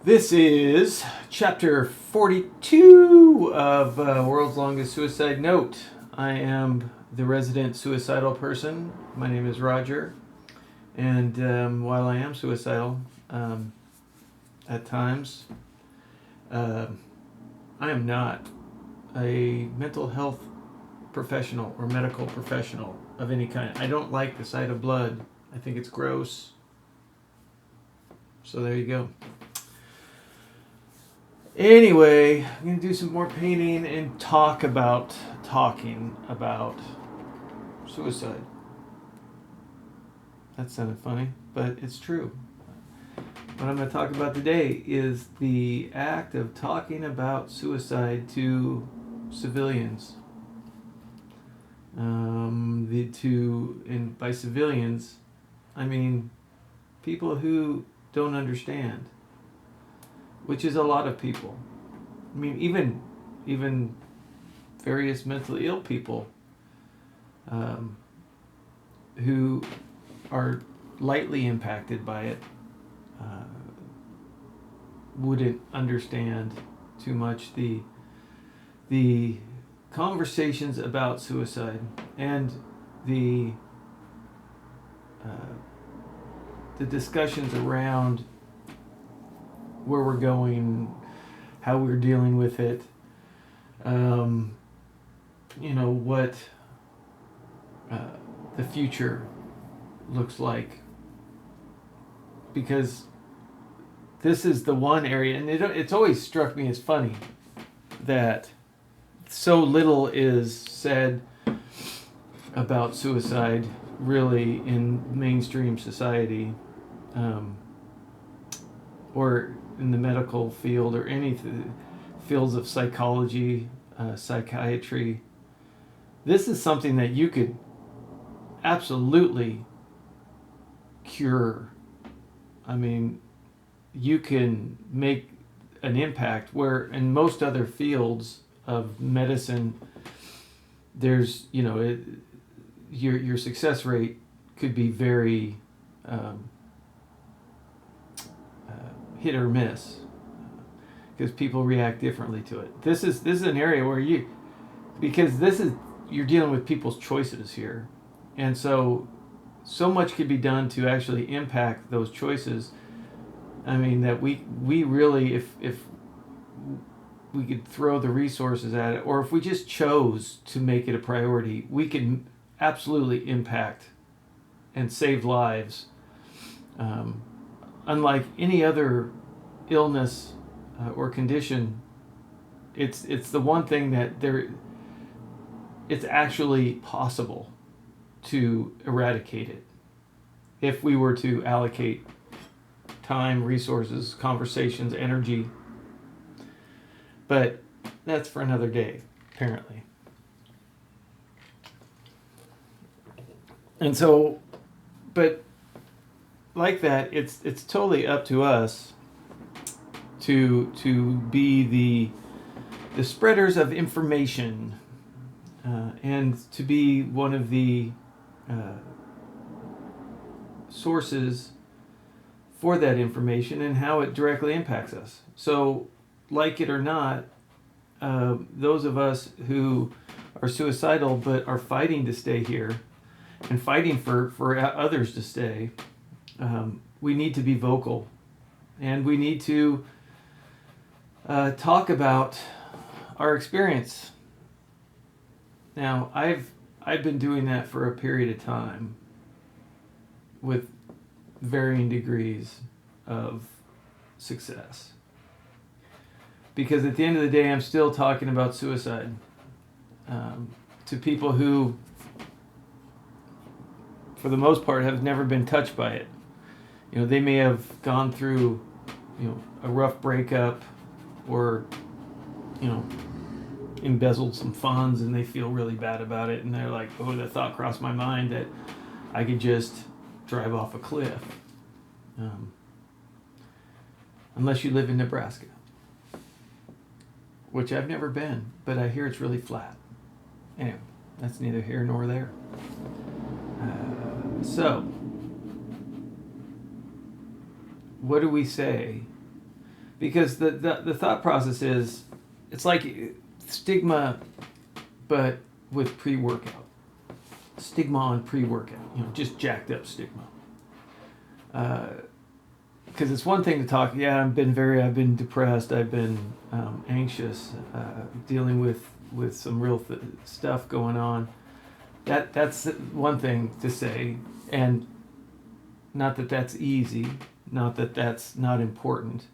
This is chapter 42 of World's Longest Suicide Note. I am the resident suicidal person. My name is Roger. And while I am suicidal at times, I am not a mental health professional or medical professional of any kind. I don't like the sight of blood. I think it's gross. So there you go. Anyway, I'm going to do some more painting and talking about suicide. That sounded funny, but it's true. What I'm going to talk about today is the act of talking about suicide to civilians. And by civilians, I mean people who don't understand, which is a lot of people. I mean, even various mentally ill people who are lightly impacted by it wouldn't understand too much the conversations about suicide and the discussions around where we're going, how we're dealing with it, what the future looks like. Because this is the one area, and it's always struck me as funny that so little is said about suicide really in mainstream society, or in the medical field, or any fields of psychology, psychiatry. This is something that you could absolutely cure. I mean, you can make an impact where in most other fields of medicine, there's, your success rate could be very hit or miss because people react differently to it. This is an area where you're dealing with people's choices here, and so much could be done to actually impact those choices. I mean, that we really, if we could throw the resources at it, or if we just chose to make it a priority, we can absolutely impact and save lives. Unlike any other illness or condition, it's the one thing that it's actually possible to eradicate it if we were to allocate time, resources, conversations, energy. But that's for another day, apparently. And so, but like that, it's totally up to us to be the spreaders of information, and to be one of the sources for that information and how it directly impacts us. So, like it or not, those of us who are suicidal but are fighting to stay here and fighting for others to stay, we need to be vocal, and we need to talk about our experience. Now, I've been doing that for a period of time with varying degrees of success. Because at the end of the day, I'm still talking about suicide to people who, for the most part, have never been touched by it. They may have gone through, a rough breakup, or, embezzled some funds, and they feel really bad about it, and they're like, oh, the thought crossed my mind that I could just drive off a cliff. Unless you live in Nebraska, which I've never been, but I hear it's really flat. Anyway, that's neither here nor there. So, what do we say because the thought process is, it's like stigma, but with pre-workout. Stigma on pre-workout, just jacked up stigma. Because it's one thing to talk, I've been depressed, I've been anxious, dealing with some real stuff going on. That's one thing to say, and not that that's easy, not that that's not important,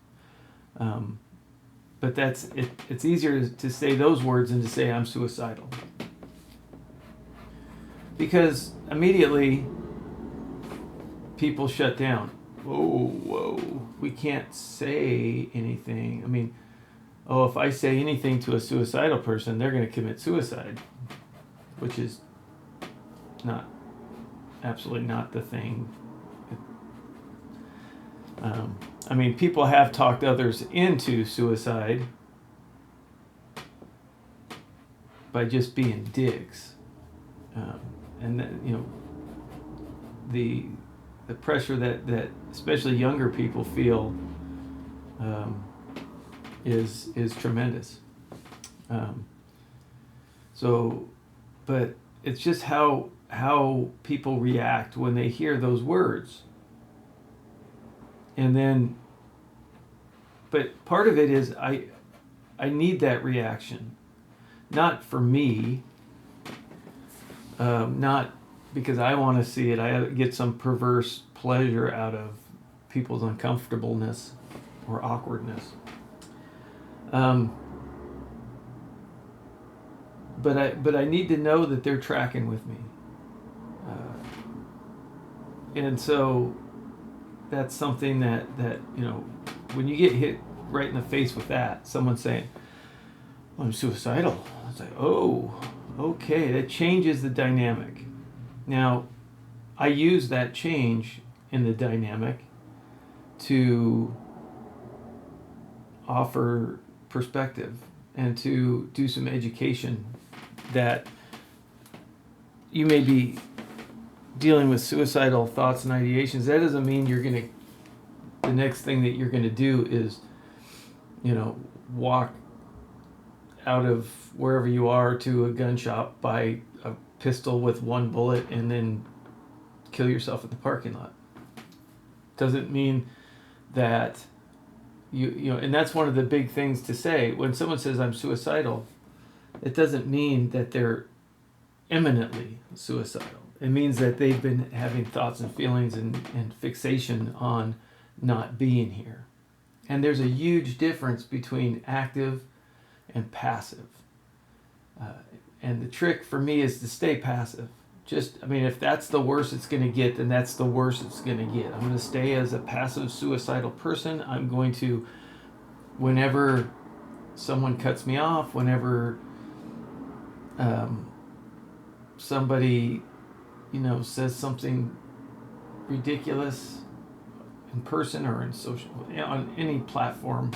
but it's easier to say those words than to say I'm suicidal. Because immediately people shut down. Whoa, we can't say anything. I mean, if I say anything to a suicidal person, they're going to commit suicide, which is absolutely not the thing. I mean, people have talked others into suicide by just being dicks. And then, the pressure that especially younger people feel is tremendous. But it's just how people react when they hear those words. And then, but part of it is I need that reaction, not for me, not because I want to see it. I get some perverse pleasure out of people's uncomfortableness or awkwardness. But I need to know that they're tracking with me. And so that's something that when you get hit right in the face with that, someone saying, I'm suicidal. It's like, oh, okay, that changes the dynamic. Now, I use that change in the dynamic to offer perspective and to do some education that you may be dealing with suicidal thoughts and ideations. That doesn't mean the next thing that you're going to do is, walk out of wherever you are to a gun shop, buy a pistol with one bullet, and then kill yourself in the parking lot. Doesn't mean that and that's one of the big things to say. When someone says I'm suicidal, it doesn't mean that they're imminently suicidal. It means that they've been having thoughts and feelings and fixation on not being here. And there's a huge difference between active and passive. And the trick for me is to stay passive. If that's the worst it's going to get, then that's the worst it's going to get. I'm going to stay as a passive suicidal person. I'm going to, whenever someone cuts me off, whenever somebody, says something ridiculous in person or in social, on any platform,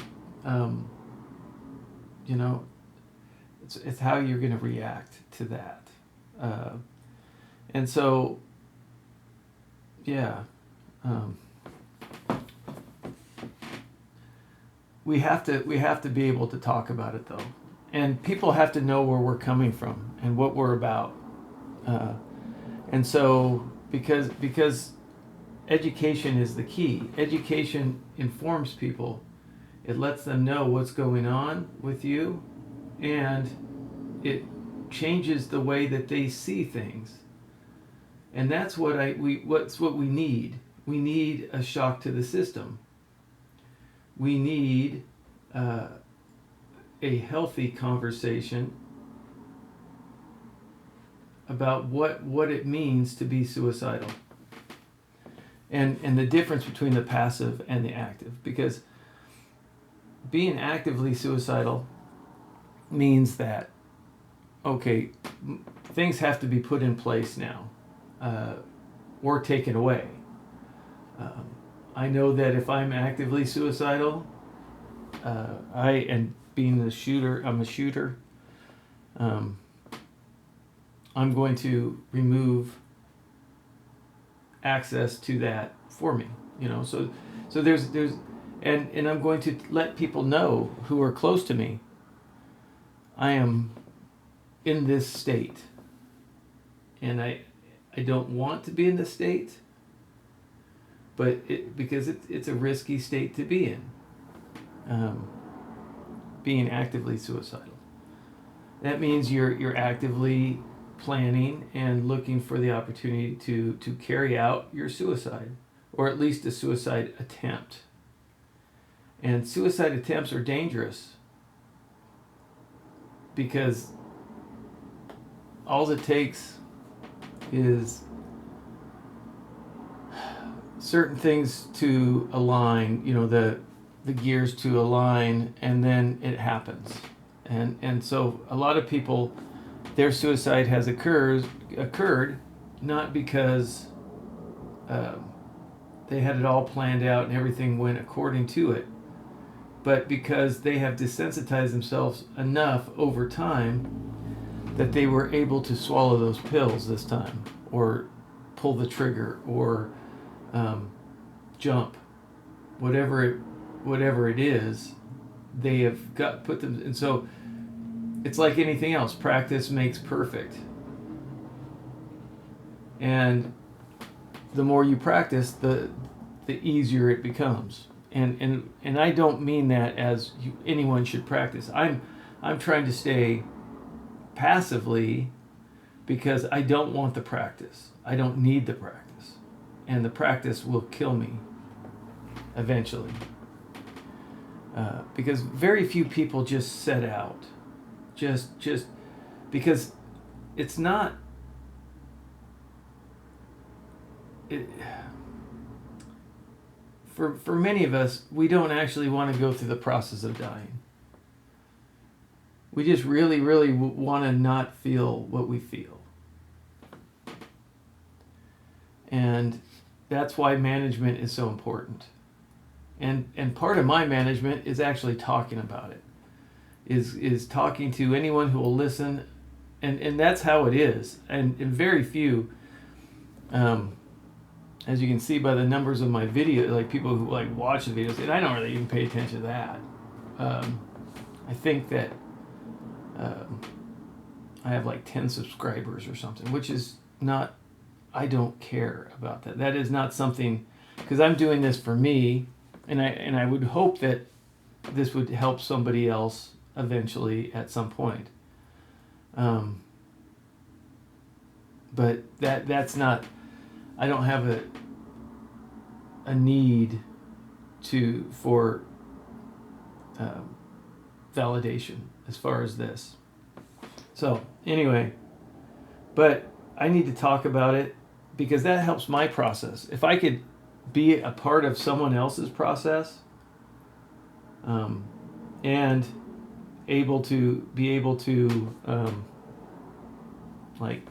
it's how you're going to react to that. And so, we have to be able to talk about it, though, and people have to know where we're coming from and what we're about. And so, because education is the key. Education informs people. It lets them know what's going on with you, and it changes the way that they see things. And that's what we need. We need a shock to the system. We need a healthy conversation about what it means to be suicidal. And the difference between the passive and the active. Because being actively suicidal means that, okay, things have to be put in place now. Or taken away. I know that if I'm actively suicidal, being a shooter, I'm a shooter. I'm going to remove access to that for me. So there's and I'm going to let people know who are close to me, I am in this state, and I don't want to be in this state, but because it's a risky state to be in, being actively suicidal. That means you're actively planning and looking for the opportunity to carry out your suicide, or at least a suicide attempt. And suicide attempts are dangerous because all it takes is certain things to align, the gears to align, and then it happens. And so a lot of people, their suicide has occurred not because they had it all planned out and everything went according to it, but because they have desensitized themselves enough over time that they were able to swallow those pills this time, or pull the trigger, or jump, whatever it is, they have put them. And so it's like anything else, practice makes perfect. And the more you practice, the easier it becomes. And I don't mean that as anyone should practice. I'm trying to stay passively because I don't want the practice. I don't need the practice. And the practice will kill me eventually. Because very few people just set out. Just because it's not... For many of us, we don't actually want to go through the process of dying. We just really, really want to not feel what we feel. And that's why management is so important. And part of my management is actually talking about it. Is talking to anyone who will listen. And that's how it is. And very few... as you can see by the numbers of my video, like people who like watch the videos, and I don't really even pay attention to that. I think that I have like 10 subscribers or something, which is not, I don't care about that. That is not something, because I'm doing this for me, and I would hope that this would help somebody else eventually at some point. But that's not, I don't have a need for validation as far as this. So anyway, but I need to talk about it because that helps my process. If I could be a part of someone else's process, and able to like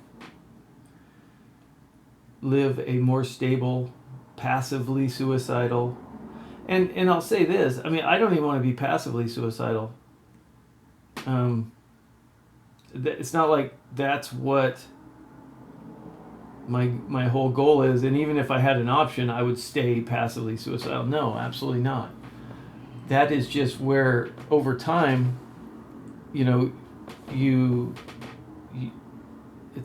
live a more stable, passively suicidal, and I'll say this, I mean, I don't even want to be passively suicidal. It's not like that's what my whole goal is, and even if I had an option, I would stay passively suicidal. No, absolutely not. That is just where over time, it's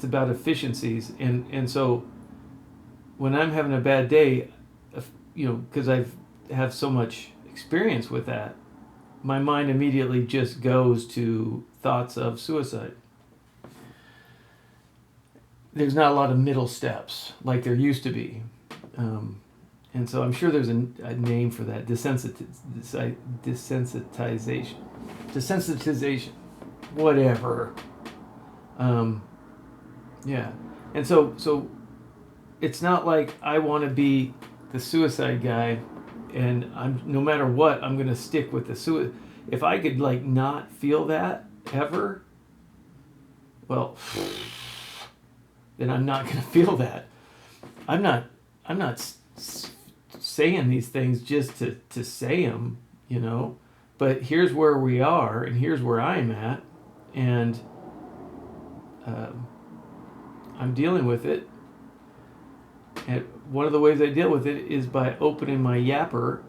about efficiencies, and so when I'm having a bad day, because I have so much experience with that, my mind immediately just goes to thoughts of suicide. There's not a lot of middle steps like there used to be. And so I'm sure there's a name for that, desensitization, whatever. Yeah. And so it's not like I want to be the suicide guy, and no matter what, I'm going to stick with the suicide. If I could not feel that ever, well, then I'm not going to feel that. I'm not saying these things just to say them, but here's where we are, and here's where I'm at, and I'm dealing with it. And one of the ways I deal with it is by opening my yapper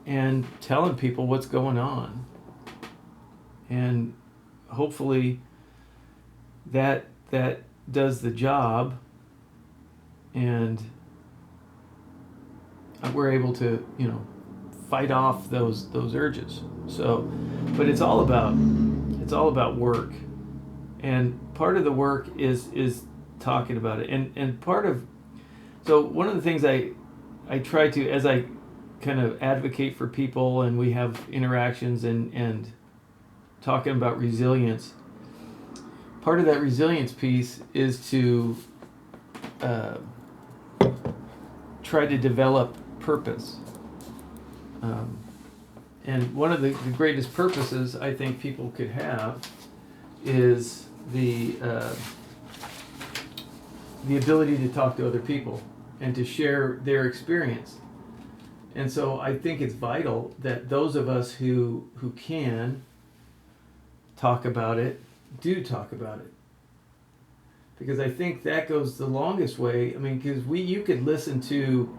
and telling people what's going on. And hopefully that does the job, and we're able to, fight off those urges. So, but it's all about work, and part of the work is talking about it, and part of, so one of the things I try to, as I kind of advocate for people and we have interactions and talking about resilience, part of that resilience piece is to try to develop purpose. And one of the greatest purposes I think people could have is the ability to talk to other people and to share their experience. And so I think it's vital that those of us who can talk about it, do talk about it. Because I think that goes the longest way. I mean, because you could listen to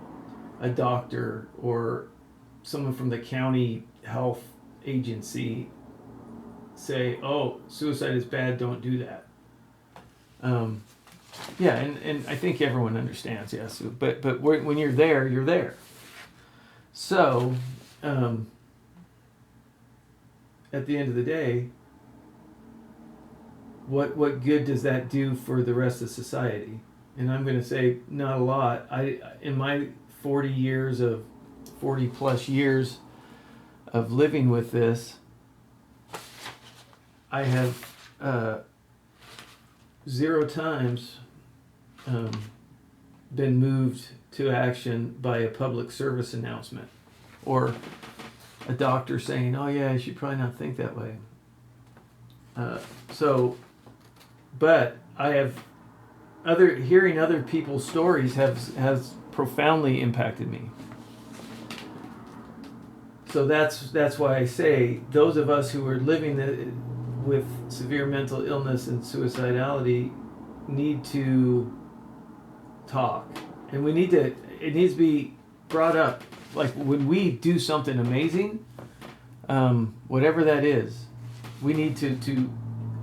a doctor or someone from the county health agency say, "Oh, suicide is bad, don't do that." Yeah, and I think everyone understands, yes. But when you're there, you're there. So, at the end of the day, what good does that do for the rest of society? And I'm going to say not a lot. In my 40 plus years of living with this, I have 0 times been moved to action by a public service announcement or a doctor saying, "Oh yeah, you should probably not think that way." But I have hearing other people's stories has profoundly impacted me. So that's why I say those of us who are living with severe mental illness and suicidality need to talk, and it needs to be brought up. Like when we do something amazing, whatever that is, we need to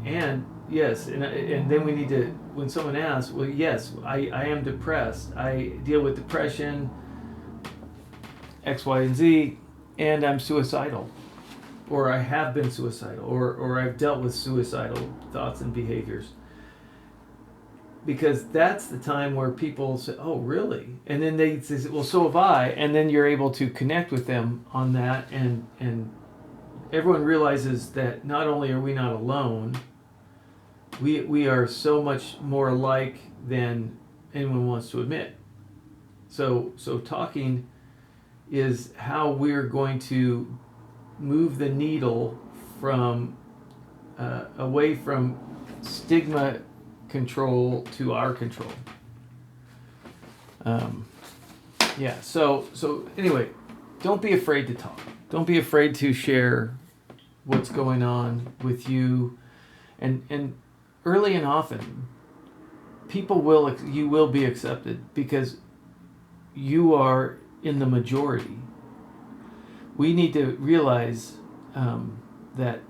and yes, and then we need to, when someone asks, well, yes, I am depressed. I deal with depression, X, Y, and Z, and I'm suicidal, or I have been suicidal, or I've dealt with suicidal thoughts and behaviors. Because that's the time where people say, "Oh, really?" And then they say, "Well, so have I." And then you're able to connect with them on that, and everyone realizes that not only are we not alone, we are so much more alike than anyone wants to admit. So talking is how we're going to move the needle from away from stigma control to our control. Yeah. So anyway, don't be afraid to talk. Don't be afraid to share what's going on with you, and early and often, you will be accepted because you are in the majority. We need to realize that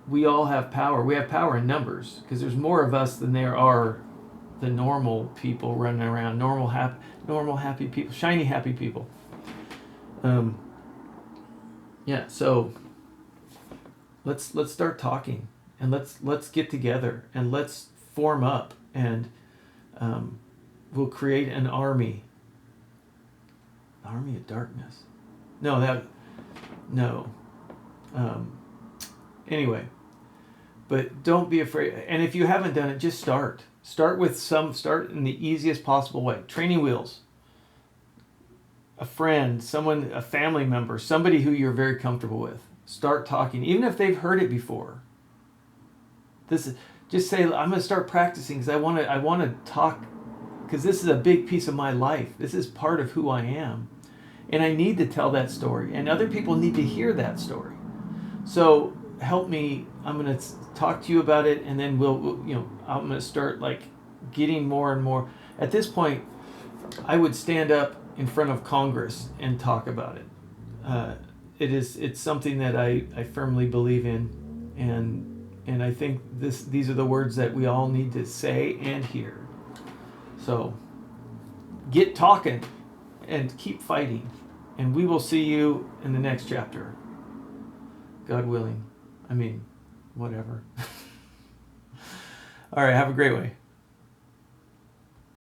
we all have power. We have power in numbers because there's more of us than there are the normal people running around. Normal happy people, shiny happy people. Yeah. So let's start talking, and let's get together and let's form up, and we'll create an army of darkness. Anyway, but don't be afraid. And if you haven't done it, just start in the easiest possible way. Training wheels, a friend, a family member, somebody who you're very comfortable with. Start talking, even if they've heard it before. Just say, "I'm going to start practicing because I want to talk, because this is a big piece of my life. This is part of who I am, and I need to tell that story, and other people need to hear that story. So help me. I'm going to talk to you about it, and then I'm going to start getting more and more." At this point, I would stand up in front of Congress and talk about it. it's something that I firmly believe in, and I think these are the words that we all need to say and hear. So get talking and keep fighting, and we will see you in the next chapter, God willing. I mean, whatever. All right, have a great way.